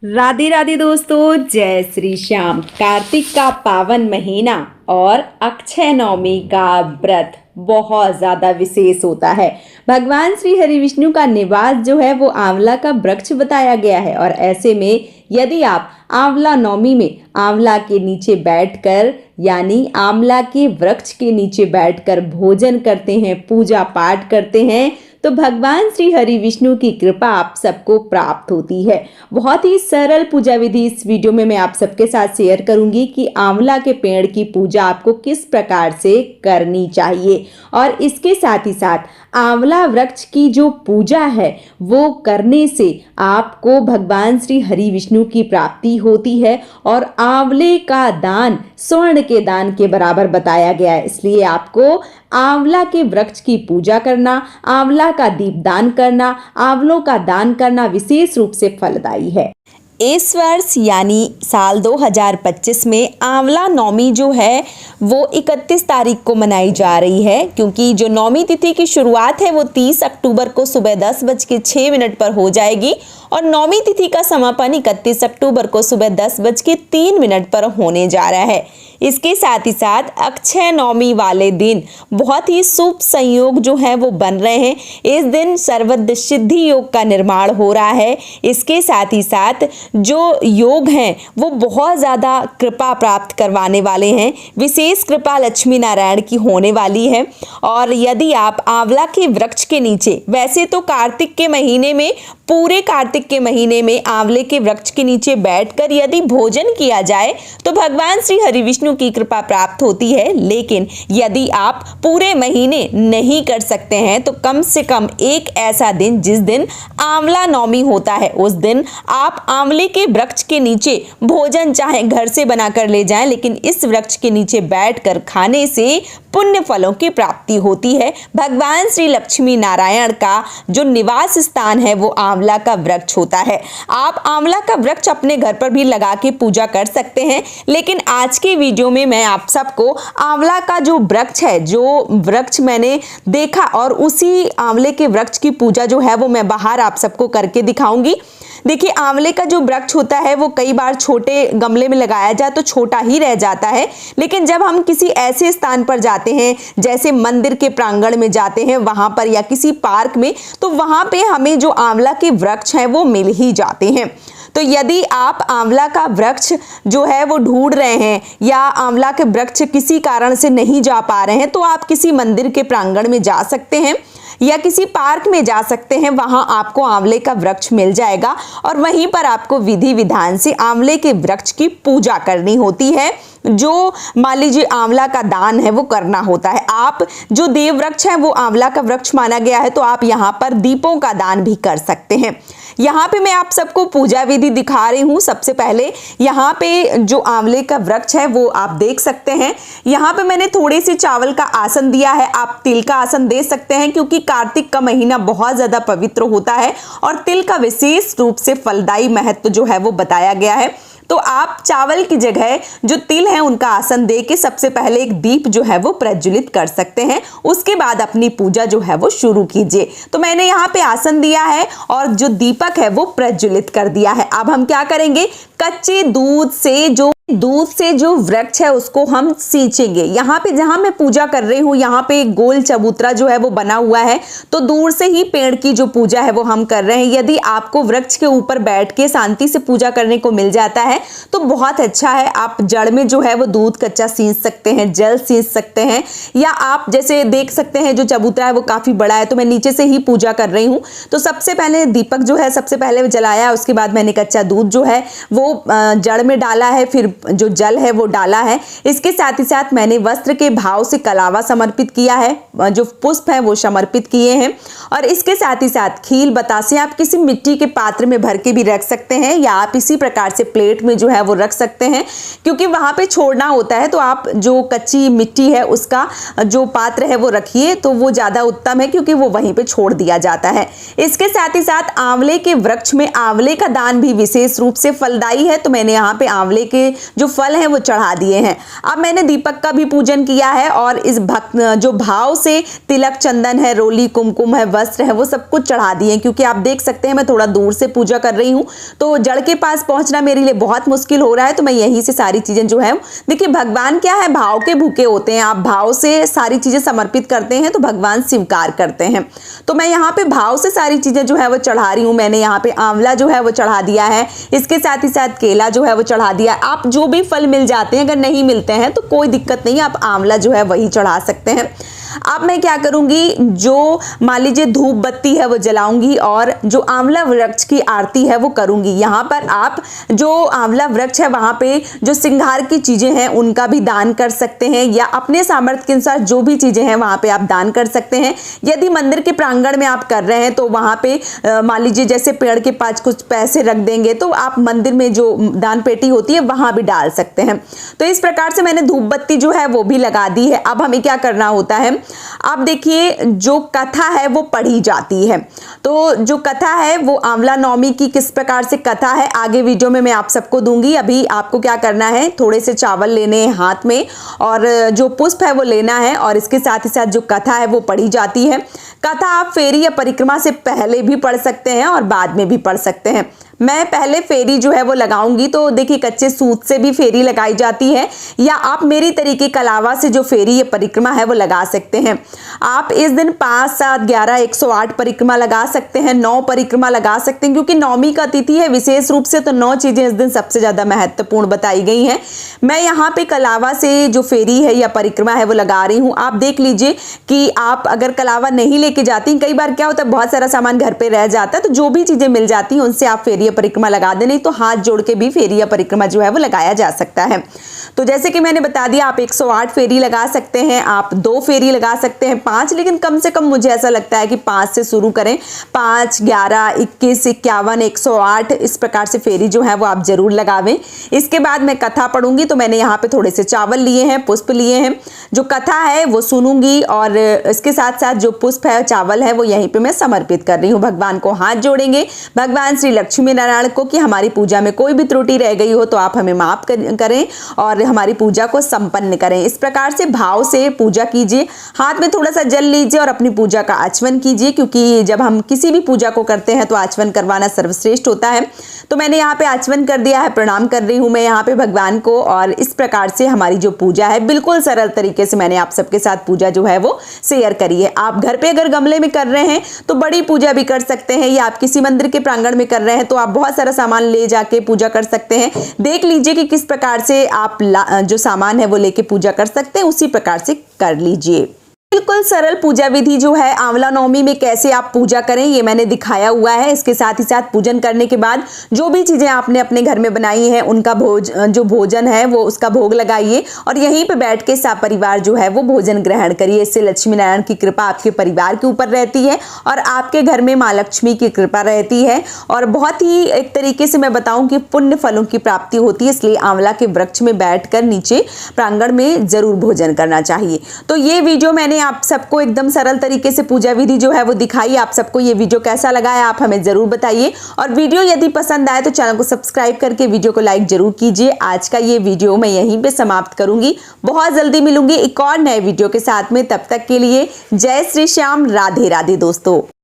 राधे राधे दोस्तों, जय श्री श्याम। कार्तिक का पावन महीना और अक्षय नवमी का व्रत बहुत ज़्यादा विशेष होता है। भगवान श्री हरि विष्णु का निवास जो है वो आंवला का वृक्ष बताया गया है। और ऐसे में यदि आप आंवला नवमी में आंवला के नीचे बैठकर यानी आंवला के वृक्ष के नीचे बैठकर भोजन करते हैं, पूजा पाठ करते हैं, तो भगवान श्री हरि विष्णु की कृपा आप सबको प्राप्त होती है। बहुत ही सरल पूजा विधि इस वीडियो में मैं आप सबके साथ शेयर करूंगी कि आंवला के पेड़ की पूजा आपको किस प्रकार से करनी चाहिए। और इसके साथ ही साथ आंवला वृक्ष की जो पूजा है वो करने से आपको भगवान श्री हरि विष्णु की प्राप्ति होती है। और आंवले का दान स्वर्ण के दान के बराबर बताया गया है, इसलिए आपको आंवला के वृक्ष की पूजा करना, आंवला का दीपदान करना, आंवलों का दान करना विशेष रूप से फलदायी है। इस वर्ष यानी साल 2025 में आंवला नवमी जो है वो 31 तारीख को मनाई जा रही है, क्योंकि जो नवमी तिथि की शुरुआत है वो 30 अक्टूबर को सुबह 10:06 पर हो जाएगी और नवमी तिथि का समापन 31 अक्टूबर को सुबह 10:03 पर होने जा रहा है। इसके साथ ही साथ अक्षय नवमी वाले दिन बहुत ही शुभ संयोग जो है वो बन रहे हैं। इस दिन सर्वद सिद्धि योग का निर्माण हो रहा है। इसके साथ ही साथ जो योग हैं वो बहुत ज़्यादा कृपा प्राप्त करवाने वाले हैं। विशेष कृपा लक्ष्मी नारायण की होने वाली है। और यदि आप आंवला के वृक्ष के नीचे, वैसे तो कार्तिक के महीने में, पूरे कार्तिक के महीने में आंवले के वृक्ष के नीचे बैठकर यदि भोजन किया जाए तो भगवान श्री हरि विष्णु की कृपा प्राप्त होती है। लेकिन यदि आप पूरे महीने नहीं कर सकते हैं तो कम से कम एक ऐसा दिन जिस दिन आंवला नवमी होता है, उस दिन आप आंवले के वृक्ष के नीचे भोजन चाहे घर से बनाकर ले जाएं, लेकिन इस वृक्ष के नीचे बैठकर खाने से पुण्य फलों की प्राप्ति होती है। भगवान श्री लक्ष्मी नारायण का जो निवास स्थान है वो आंवला का वृक्ष होता है। आप आंवला का वृक्ष अपने घर पर भी लगा के पूजा कर सकते हैं, लेकिन आज के वीडियो में मैं आप सबको आंवला का जो वृक्ष है, जो वृक्ष मैंने देखा और उसी आंवले के वृक्ष की पूजा जो है वो मैं बाहर आप सबको करके दिखाऊंगी। देखिए, आंवले का जो वृक्ष होता है वो कई बार छोटे गमले में लगाया जाए तो छोटा ही रह जाता है, लेकिन जब हम किसी ऐसे स्थान पर जाते हैं जैसे मंदिर के प्रांगण में जाते हैं वहां पर या किसी पार्क में, तो वहां पे हमें जो आंवला के वृक्ष हैं वो मिल ही जाते हैं। तो यदि आप आंवला का वृक्ष जो है वो ढूंढ रहे हैं या आंवला के वृक्ष किसी कारण से नहीं जा पा रहे हैं, तो आप किसी मंदिर के प्रांगण में जा सकते हैं या किसी पार्क में जा सकते हैं। वहां आपको आंवले का वृक्ष मिल जाएगा और वहीं पर आपको विधि विधान से आंवले के वृक्ष की पूजा करनी होती है। जो मान लीजिए आंवला का दान है वो करना होता है। आप जो देव वृक्ष है वो आंवला का वृक्ष माना गया है, तो आप यहाँ पर दीपों का दान भी कर सकते हैं। यहाँ पे मैं आप सबको पूजा विधि दिखा रही हूँ। सबसे पहले यहाँ पे जो आंवले का वृक्ष है वो आप देख सकते हैं। यहाँ पे मैंने थोड़े से चावल का आसन दिया है, आप तिल का आसन दे सकते हैं, क्योंकि कार्तिक का महीना बहुत ज़्यादा पवित्र होता है और तिल का विशेष रूप से फलदायी महत्व जो है वो बताया गया है। तो आप चावल की जगह जो तिल है उनका आसन दे के सबसे पहले एक दीप जो है वो प्रज्वलित कर सकते हैं। उसके बाद अपनी पूजा जो है वो शुरू कीजिए। तो मैंने यहाँ पे आसन दिया है और जो दीपक है वो प्रज्वलित कर दिया है। अब हम क्या करेंगे, कच्चे दूध से जो वृक्ष है उसको हम सींचेंगे। यहाँ पे जहाँ मैं पूजा कर रही हूँ यहाँ पे एक गोल चबूतरा जो है वो बना हुआ है, तो दूर से ही पेड़ की जो पूजा है वो हम कर रहे हैं। यदि आपको वृक्ष के ऊपर बैठ के शांति से पूजा करने को मिल जाता है तो बहुत अच्छा है। आप जड़ में जो है वो दूध कच्चा सींच सकते हैं, जल सींच सकते हैं, या आप जैसे देख सकते हैं जो चबूतरा है वो काफी बड़ा है, तो मैं नीचे से ही पूजा कर रही हूँ। तो सबसे पहले दीपक जो है सबसे पहले जलाया, उसके बाद मैंने कच्चा दूध जो है वो जड़ में डाला है, फिर जो जल है वो डाला है। इसके साथ ही साथ मैंने वस्त्र के भाव से कलावा समर्पित किया है, जो पुष्प है वो समर्पित किए हैं। और इसके साथ ही साथ खील बतासे आप किसी मिट्टी के पात्र में भर के भी रख सकते हैं, या आप इसी प्रकार से प्लेट में जो है वो रख सकते हैं, क्योंकि वहां पे छोड़ना होता है। तो आप जो कच्ची मिट्टी है उसका जो पात्र है वो रखिए, तो वो ज्यादा उत्तम है, क्योंकि वो वहीं पे छोड़ दिया जाता है। इसके साथ ही साथ आंवले के वृक्ष में आंवले का दान भी विशेष रूप से फलदायी है। तो मैंने यहाँ पे आंवले के जो फल हैं वो चढ़ा दिए हैं। अब मैंने दीपक का भी पूजन किया है और इस भक्त जो भाव से तिलक, चंदन है, रोली, कुमकुम है, वस्त्र है, वो सब कुछ चढ़ा दिए, क्योंकि आप देख सकते हैं मैं थोड़ा दूर से पूजा कर रही हूँ तो जड़ के पास पहुंचना मेरे लिए बहुत मुश्किल हो रहा है, तो मैं यहीं से सारी चीजें जो है, देखिए भगवान क्या है, भाव के भूखे होते हैं। आप भाव से सारी चीजें समर्पित करते हैं तो भगवान स्वीकार करते हैं। तो मैं यहाँ पे भाव से सारी चीजें जो है वो चढ़ा रही हूँ। मैंने यहाँ पे आंवला जो है वो चढ़ा दिया है, इसके साथ ही साथ केला जो है वो चढ़ा दिया। आप जो भी फल मिल जाते हैं, अगर नहीं मिलते हैं तो कोई दिक्कत नहीं है, आप आंवला जो है वही चढ़ा सकते हैं। अब मैं क्या करूंगी, जो मान लीजिए धूप बत्ती है वो जलाऊंगी और जो आंवला वृक्ष की आरती है वो करूंगी। यहाँ पर आप जो आंवला वृक्ष है वहां पे जो श्रृंगार की चीजें हैं उनका भी दान कर सकते हैं, या अपने सामर्थ्य के अनुसार जो भी चीजें हैं वहां पे आप दान कर सकते हैं। यदि मंदिर के प्रांगण में आप कर रहे हैं तो वहां पे मान लीजिए जैसे पेड़ के पास कुछ पैसे रख देंगे तो आप मंदिर में जो दान पेटी होती है वहां भी डाल सकते हैं। तो इस प्रकार से मैंने धूप बत्ती जो है वो भी लगा दी है। अब हमें क्या करना होता है, आप देखिए जो कथा है वो पढ़ी जाती है। तो जो कथा है वो आंवला नवमी की किस प्रकार से कथा है आगे वीडियो में मैं आप सबको दूंगी। अभी आपको क्या करना है, थोड़े से चावल लेने हैं हाथ में और जो पुष्प है वो लेना है और इसके साथ ही साथ जो कथा है वो पढ़ी जाती है। कथा आप फेरी या परिक्रमा से पहले भी पढ़ सकते हैं और बाद में भी पढ़ सकते हैं। मैं पहले फेरी जो है वो लगाऊंगी, तो देखिए कच्चे सूत से भी फेरी लगाई जाती है, या आप मेरी तरीके के अलावा से जो फेरी या परिक्रमा है वो लगा सकते हैं। आप इस दिन 5, 7, 11, 108 परिक्रमा लगा सकते हैं, 9 परिक्रमा लगा सकते हैं, क्योंकि नवमी का तिथि है विशेष रूप से, तो 9 चीजें इस दिन सबसे ज्यादा महत्वपूर्ण बताई गई हैं। मैं यहाँ पे कलावा से जो फेरी है या परिक्रमा है वो लगा रही हूँ। आप देख लीजिए कि आप अगर कलावा नहीं लेके जाती, कई बार क्या होता है बहुत सारा सामान घर पे रह जाता है, तो जो भी चीजें मिल जाती हैं उनसे आप फेरी परिक्रमा लगा दे, नहीं तो हाथ जोड़ के भी फेरी या परिक्रमा जो है वो लगाया जा सकता है। तो जैसे कि मैंने बता दिया, आप 108 फेरी लगा सकते हैं, आप 2 फेरी लगा सकते हैं, 5, लेकिन कम से कम मुझे ऐसा लगता है कि 5 से शुरू करें। 5, 11, 21, 51, 108 इस प्रकार से फेरी जो है वो आप जरूर लगावें। इसके बाद मैं कथा पढ़ूंगी, तो मैंने यहाँ पे थोड़े से चावल लिए हैं, पुष्प लिए हैं। जो कथा है वो सुनूंगी और इसके साथ साथ जो पुष्प है, चावल है, वो यहीं पे मैं समर्पित कर रही हूँ। भगवान को हाथ जोड़ेंगे, भगवान श्री लक्ष्मी नारायण को कि हमारी पूजा में कोई भी त्रुटि रह गई हो तो आप हमें माफ करें और हमारी पूजा को संपन्न करें। इस प्रकार से भाव से पूजा कीजिए। हाथ में थोड़ा सा जल लीजिए और अपनी पूजा का आचमन कीजिए, क्योंकि जब हम किसी भी पूजा को करते हैं तो आचमन करवाना सर्वश्रेष्ठ होता है। तो मैंने यहाँ पे आचमन कर दिया है, प्रणाम कर रही हूँ मैं यहाँ पे भगवान को। और इस प्रकार से हमारी जो पूजा है बिल्कुल सरल तरीके से मैंने आप सबके साथ पूजा जो है वो शेयर करी है। आप घर पे अगर गमले में कर रहे हैं तो बड़ी पूजा भी कर सकते हैं, या आप किसी मंदिर के प्रांगण में कर रहे हैं तो आप बहुत सारा सामान ले जाके पूजा कर सकते हैं। देख लीजिए कि किस प्रकार से आप जो सामान है वो लेके पूजा कर सकते हैं, उसी प्रकार से कर लीजिए। बिल्कुल सरल पूजा विधि जो है आंवला नवमी में कैसे आप पूजा करें ये मैंने दिखाया हुआ है। इसके साथ ही साथ पूजन करने के बाद जो भी चीजें आपने अपने घर में बनाई हैं उनका जो भोजन है वो उसका भोग लगाइए और यहीं पे बैठ के सब परिवार जो है वो भोजन ग्रहण करिए। इससे लक्ष्मी नारायण की कृपा आपके परिवार के ऊपर रहती है और आपके घर में माँ लक्ष्मी की कृपा रहती है और बहुत ही एक तरीके से मैं बताऊं कि पुण्य फलों की प्राप्ति होती है। इसलिए आंवला के वृक्ष में बैठकर नीचे प्रांगण में जरूर भोजन करना चाहिए। तो ये वीडियो मैंने आप सबको एकदम सरल तरीके से पूजा विधि जो है वो दिखाई। आप सबको ये वीडियो कैसा लगा है आप हमें जरूर बताइए और वीडियो यदि पसंद आए तो चैनल को सब्सक्राइब करके वीडियो को लाइक जरूर कीजिए। आज का ये वीडियो मैं यहीं पे समाप्त करूंगी। बहुत जल्दी मिलूंगी एक और नए वीडियो के साथ में। तब तक के लिए जय श्री श्याम, राधे राधे दोस्तों।